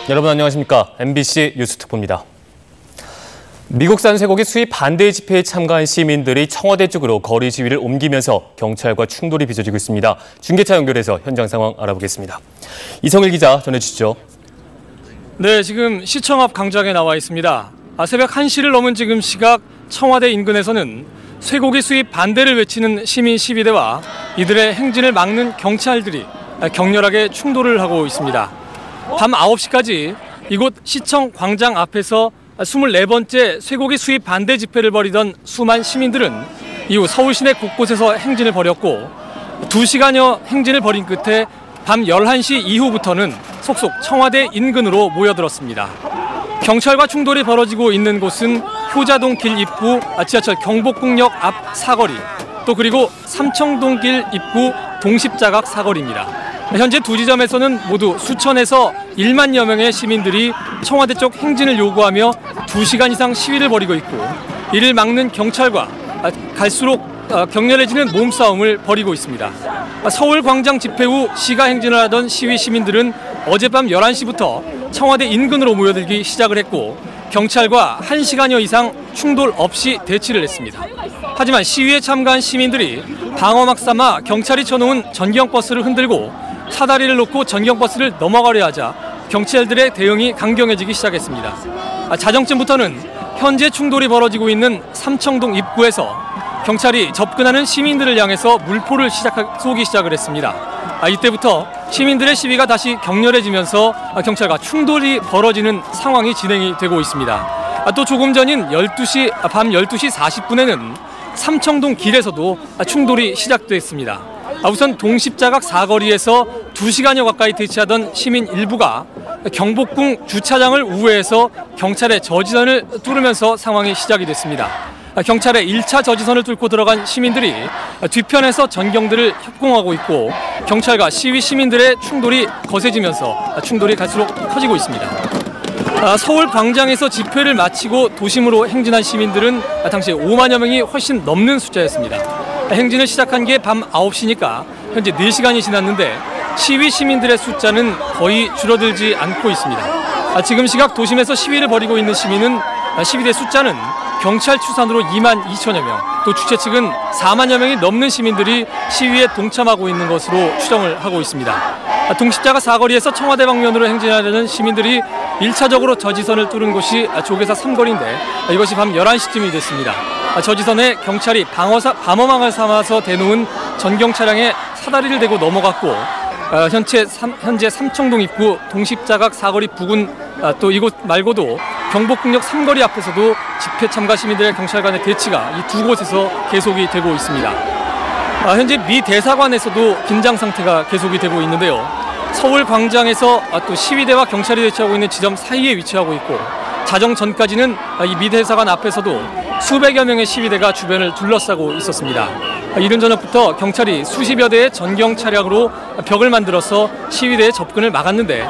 여러분 안녕하십니까? MBC 뉴스특보입니다. 미국산 쇠고기 수입 반대 집회에 참가한 시민들이 청와대 쪽으로 거리 시위를 옮기면서 경찰과 충돌이 빚어지고 있습니다. 중계차 연결해서 현장 상황 알아보겠습니다. 이성일 기자 전해주시죠. 네, 지금 시청 앞 광장에 나와 있습니다. 새벽 1시를 넘은 지금 시각 청와대 인근에서는 쇠고기 수입 반대를 외치는 시민 시위대와 이들의 행진을 막는 경찰들이 격렬하게 충돌을 하고 있습니다. 밤 9시까지 이곳 시청 광장 앞에서 24번째 쇠고기 수입 반대 집회를 벌이던 수많은 시민들은 이후 서울 시내 곳곳에서 행진을 벌였고 2시간여 행진을 벌인 끝에 밤 11시 이후부터는 속속 청와대 인근으로 모여들었습니다. 경찰과 충돌이 벌어지고 있는 곳은 효자동 길 입구, 지하철 경복궁역 앞 사거리, 또 그리고 삼청동 길 입구 동십자각 사거리입니다. 현재 두 지점에서는 모두 수천에서 1만여 명의 시민들이 청와대 쪽 행진을 요구하며 2시간 이상 시위를 벌이고 있고 이를 막는 경찰과 갈수록 격렬해지는 몸싸움을 벌이고 있습니다. 서울 광장 집회 후 시가 행진을 하던 시위 시민들은 어젯밤 11시부터 청와대 인근으로 모여들기 시작을 했고 경찰과 1시간여 이상 충돌 없이 대치를 했습니다. 하지만 시위에 참가한 시민들이 방어막 삼아 경찰이 쳐놓은 전경버스를 흔들고 사다리를 놓고 전경버스를 넘어가려 하자 경찰들의 대응이 강경해지기 시작했습니다. 자정쯤부터는 현재 충돌이 벌어지고 있는 삼청동 입구에서 경찰이 접근하는 시민들을 향해서 물포를 쏘기 시작을 했습니다. 이때부터 시민들의 시위가 다시 격렬해지면서 경찰과 충돌이 벌어지는 상황이 진행이 되고 있습니다. 또 조금 전인 밤 12시 40분에는 삼청동 길에서도 충돌이 시작됐습니다. 우선 동십자각 사거리에서 2시간여 가까이 대치하던 시민 일부가 경복궁 주차장을 우회해서 경찰의 저지선을 뚫으면서 상황이 시작이 됐습니다. 경찰의 1차 저지선을 뚫고 들어간 시민들이 뒤편에서 전경들을 협공하고 있고 경찰과 시위 시민들의 충돌이 거세지면서 충돌이 갈수록 커지고 있습니다. 서울 광장에서 집회를 마치고 도심으로 행진한 시민들은 당시 5만여 명이 훨씬 넘는 숫자였습니다. 행진을 시작한 게 밤 9시니까 현재 4시간이 지났는데 시위 시민들의 숫자는 거의 줄어들지 않고 있습니다. 지금 시각 도심에서 시위를 벌이고 있는 시위대 숫자는 경찰 추산으로 2만 2천여 명, 또 주최 측은 4만여 명이 넘는 시민들이 시위에 동참하고 있는 것으로 추정을 하고 있습니다. 동십자가 사거리에서 청와대 방면으로 행진하려는 시민들이 1차적으로 저지선을 뚫은 곳이 조계사 3거리인데 이것이 밤 11시쯤이 됐습니다. 저지선에 경찰이 방어망을 삼아서 대놓은 전경 차량에 사다리를 대고 넘어갔고 현재 삼청동 입구 동십자각 사거리 부근 또 이곳 말고도 경복궁역 3거리 앞에서도 집회 참가 시민들의 경찰 간의 대치가 이 두 곳에서 계속이 되고 있습니다. 현재 미 대사관에서도 긴장 상태가 계속이 되고 있는데요. 서울 광장에서 또 시위대와 경찰이 대치하고 있는 지점 사이에 위치하고 있고 자정 전까지는 이 미 대사관 앞에서도 수백여 명의 시위대가 주변을 둘러싸고 있었습니다. 이른 저녁부터 경찰이 수십여 대의 전경 차량으로 벽을 만들어서 시위대의 접근을 막았는데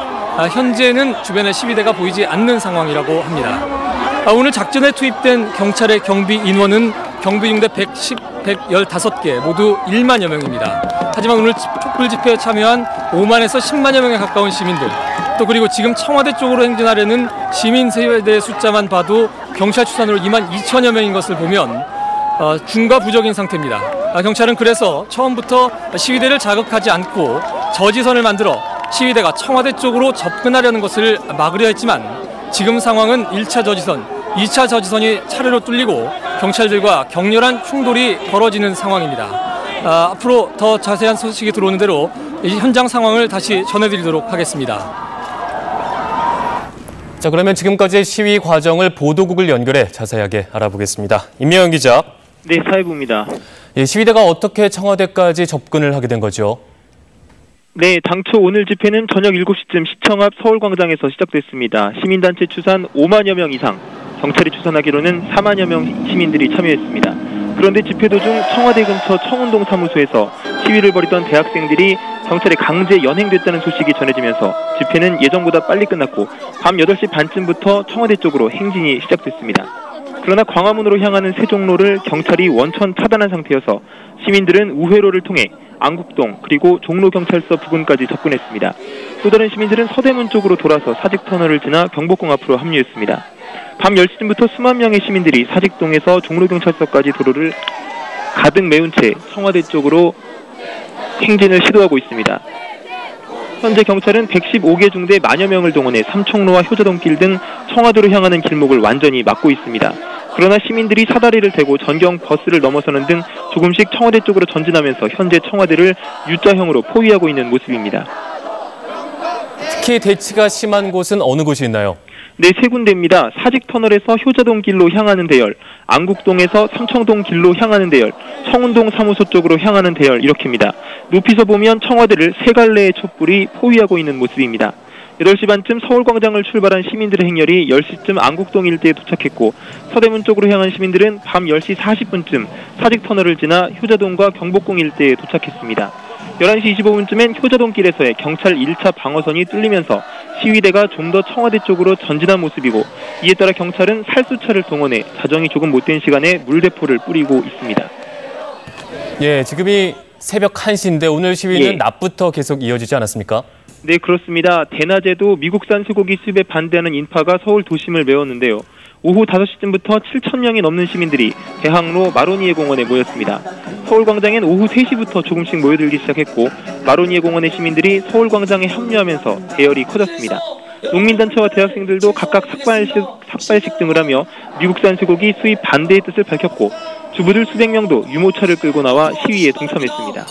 현재는 주변에 시위대가 보이지 않는 상황이라고 합니다. 오늘 작전에 투입된 경찰의 경비 인원은 경비중대 115개 모두 1만여 명입니다. 하지만 오늘 촛불 집회에 참여한 5만에서 10만여 명에 가까운 시민들 또 그리고 지금 청와대 쪽으로 행진하려는 시민 세대의 숫자만 봐도 경찰 추산으로 2만 2천여 명인 것을 보면 중과 부적인 상태입니다. 경찰은 그래서 처음부터 시위대를 자극하지 않고 저지선을 만들어 시위대가 청와대 쪽으로 접근하려는 것을 막으려 했지만 지금 상황은 1차 저지선, 2차 저지선이 차례로 뚫리고 경찰들과 격렬한 충돌이 벌어지는 상황입니다. 앞으로 더 자세한 소식이 들어오는 대로 현장 상황을 다시 전해드리도록 하겠습니다. 자, 그러면 지금까지의 시위 과정을 보도국을 연결해 자세하게 알아보겠습니다. 임명현 기자. 네, 사회부입니다. 시위대가 어떻게 청와대까지 접근을 하게 된 거죠? 네, 당초 오늘 집회는 저녁 7시쯤 시청 앞 서울광장에서 시작됐습니다. 시민단체 추산 5만여 명 이상, 경찰이 추산하기로는 4만여 명 시민들이 참여했습니다. 그런데 집회 도중 청와대 근처 청운동 사무소에서 시위를 벌이던 대학생들이 경찰에 강제 연행됐다는 소식이 전해지면서 집회는 예정보다 빨리 끝났고 밤 8시 반쯤부터 청와대 쪽으로 행진이 시작됐습니다. 그러나 광화문으로 향하는 세종로를 경찰이 원천 차단한 상태여서 시민들은 우회로를 통해 안국동 그리고 종로경찰서 부근까지 접근했습니다. 또 다른 시민들은 서대문 쪽으로 돌아서 사직터널을 지나 경복궁 앞으로 합류했습니다. 밤 10시쯤부터 수만 명의 시민들이 사직동에서 종로경찰서까지 도로를 가득 메운 채 청와대 쪽으로 행진을 시도하고 있습니다. 현재 경찰은 115개 중대 만여 명을 동원해 삼청로와 효자동길 등 청와대로 향하는 길목을 완전히 막고 있습니다. 그러나 시민들이 사다리를 대고 전경 버스를 넘어서는 등 조금씩 청와대 쪽으로 전진하면서 현재 청와대를 U자형으로 포위하고 있는 모습입니다. 특히 대치가 심한 곳은 어느 곳이 있나요? 네, 세 군데입니다. 사직터널에서 효자동 길로 향하는 대열, 안국동에서 삼청동 길로 향하는 대열, 청운동 사무소 쪽으로 향하는 대열 이렇게입니다. 높이서 보면 청와대를 세 갈래의 촛불이 포위하고 있는 모습입니다. 8시 반쯤 서울광장을 출발한 시민들의 행렬이 10시쯤 안국동 일대에 도착했고 서대문 쪽으로 향한 시민들은 밤 10시 40분쯤 사직터널을 지나 효자동과 경복궁 일대에 도착했습니다. 11시 25분쯤엔 효자동길에서의 경찰 1차 방어선이 뚫리면서 시위대가 좀 더 청와대 쪽으로 전진한 모습이고 이에 따라 경찰은 살수차를 동원해 자정이 조금 못된 시간에 물대포를 뿌리고 있습니다. 예, 지금이 새벽 1시인데 오늘 시위는 낮부터 계속 이어지지 않았습니까? 네, 그렇습니다. 대낮에도 미국산 쇠고기 수입에 반대하는 인파가 서울 도심을 메웠는데요. 오후 5시쯤부터 7,000명이 넘는 시민들이 대학로 마로니에 공원에 모였습니다. 서울광장엔 오후 3시부터 조금씩 모여들기 시작했고 마로니에 공원의 시민들이 서울광장에 합류하면서 대열이 커졌습니다. 농민단체와 대학생들도 각각 삭발식 등을 하며 미국산 쇠고기 수입 반대의 뜻을 밝혔고 주부들 수백 명도 유모차를 끌고 나와 시위에 동참했습니다.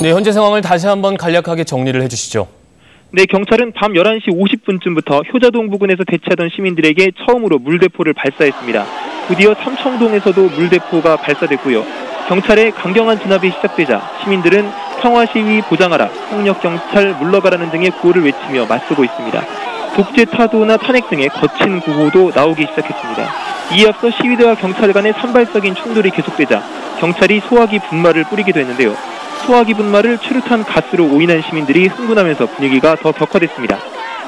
네, 현재 상황을 다시 한번 간략하게 정리를 해주시죠. 네, 경찰은 밤 11시 50분쯤부터 효자동 부근에서 대치하던 시민들에게 처음으로 물대포를 발사했습니다. 곧이어 삼청동에서도 물대포가 발사됐고요. 경찰의 강경한 진압이 시작되자 시민들은 평화 시위 보장하라, 폭력 경찰 물러가라는 등의 구호를 외치며 맞서고 있습니다. 독재 타도나 탄핵 등의 거친 구호도 나오기 시작했습니다. 이에 앞서 시위대와 경찰 간의 산발적인 충돌이 계속되자 경찰이 소화기 분말을 뿌리기도 했는데요. 소화기 분말을 최루탄 가스로 오인한 시민들이 흥분하면서 분위기가 더 격화됐습니다.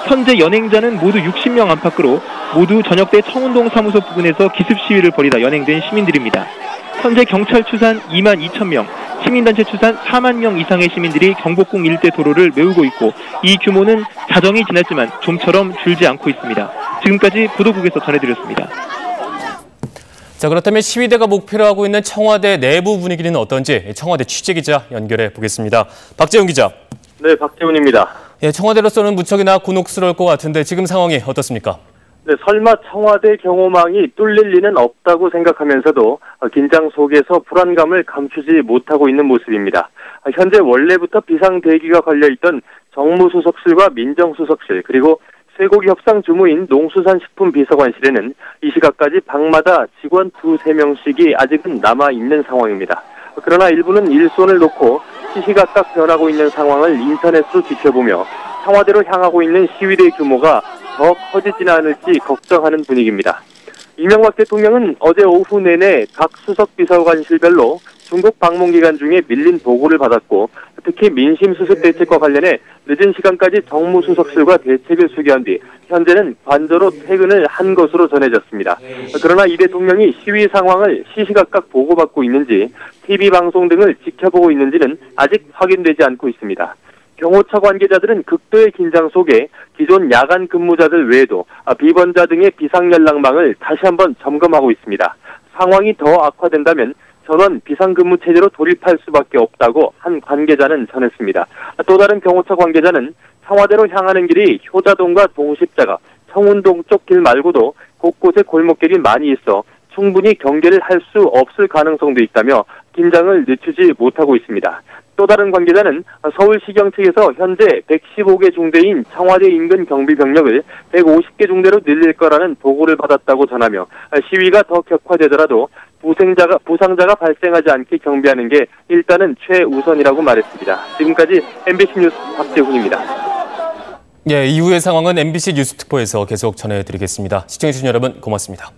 현재 연행자는 모두 60명 안팎으로 모두 저녁 때 청운동 사무소 부근에서 기습 시위를 벌이다 연행된 시민들입니다. 현재 경찰 추산 22,000명, 시민단체 추산 4만 명 이상의 시민들이 경복궁 일대 도로를 메우고 있고 이 규모는 자정이 지났지만 좀처럼 줄지 않고 있습니다. 지금까지 보도국에서 전해드렸습니다. 자, 그렇다면 시위대가 목표로 하고 있는 청와대 내부 분위기는 어떤지 청와대 취재기자 연결해 보겠습니다. 박재훈 기자. 네, 박재훈입니다. 예, 청와대로서는 무척이나 곤혹스러울 것 같은데 지금 상황이 어떻습니까? 네, 설마 청와대 경호망이 뚫릴 리는 없다고 생각하면서도 긴장 속에서 불안감을 감추지 못하고 있는 모습입니다. 현재 원래부터 비상대기가 걸려있던 정무수석실과 민정수석실 그리고 쇠고기 협상 주무인 농수산식품비서관실에는 이 시각까지 방마다 직원 2-3명씩이 아직은 남아있는 상황입니다. 그러나 일부는 일손을 놓고 시시각각 변하고 있는 상황을 인터넷으로 지켜보며 청와대로 향하고 있는 시위대 규모가 더 커지지는 않을지 걱정하는 분위기입니다. 이명박 대통령은 어제 오후 내내 각 수석비서관실별로 중국 방문 기간 중에 밀린 보고를 받았고 특히 민심수습 대책과 관련해 늦은 시간까지 정무수석실과 대책을 수기한 뒤 현재는 관저로 퇴근을 한 것으로 전해졌습니다. 그러나 이 대통령이 시위 상황을 시시각각 보고받고 있는지 TV방송 등을 지켜보고 있는지는 아직 확인되지 않고 있습니다. 경호처 관계자들은 극도의 긴장 속에 기존 야간 근무자들 외에도 비번자 등의 비상연락망을 다시 한번 점검하고 있습니다. 상황이 더 악화된다면 전원 비상근무 체제로 돌입할 수밖에 없다고 한 관계자는 전했습니다. 또 다른 경호처 관계자는 청와대로 향하는 길이 효자동과 동십자가, 청운동 쪽 길 말고도 곳곳에 골목길이 많이 있어 충분히 경계를 할 수 없을 가능성도 있다며 긴장을 늦추지 못하고 있습니다. 또 다른 관계자는 서울시경 측에서 현재 115개 중대인 청와대 인근 경비병력을 150개 중대로 늘릴 거라는 보고를 받았다고 전하며 시위가 더 격화되더라도 부상자가 발생하지 않게 경비하는 게 일단은 최우선이라고 말했습니다. 지금까지 MBC 뉴스 박재훈입니다. 예, 이후의 상황은 MBC 뉴스특보에서 계속 전해드리겠습니다. 시청해주신 여러분 고맙습니다.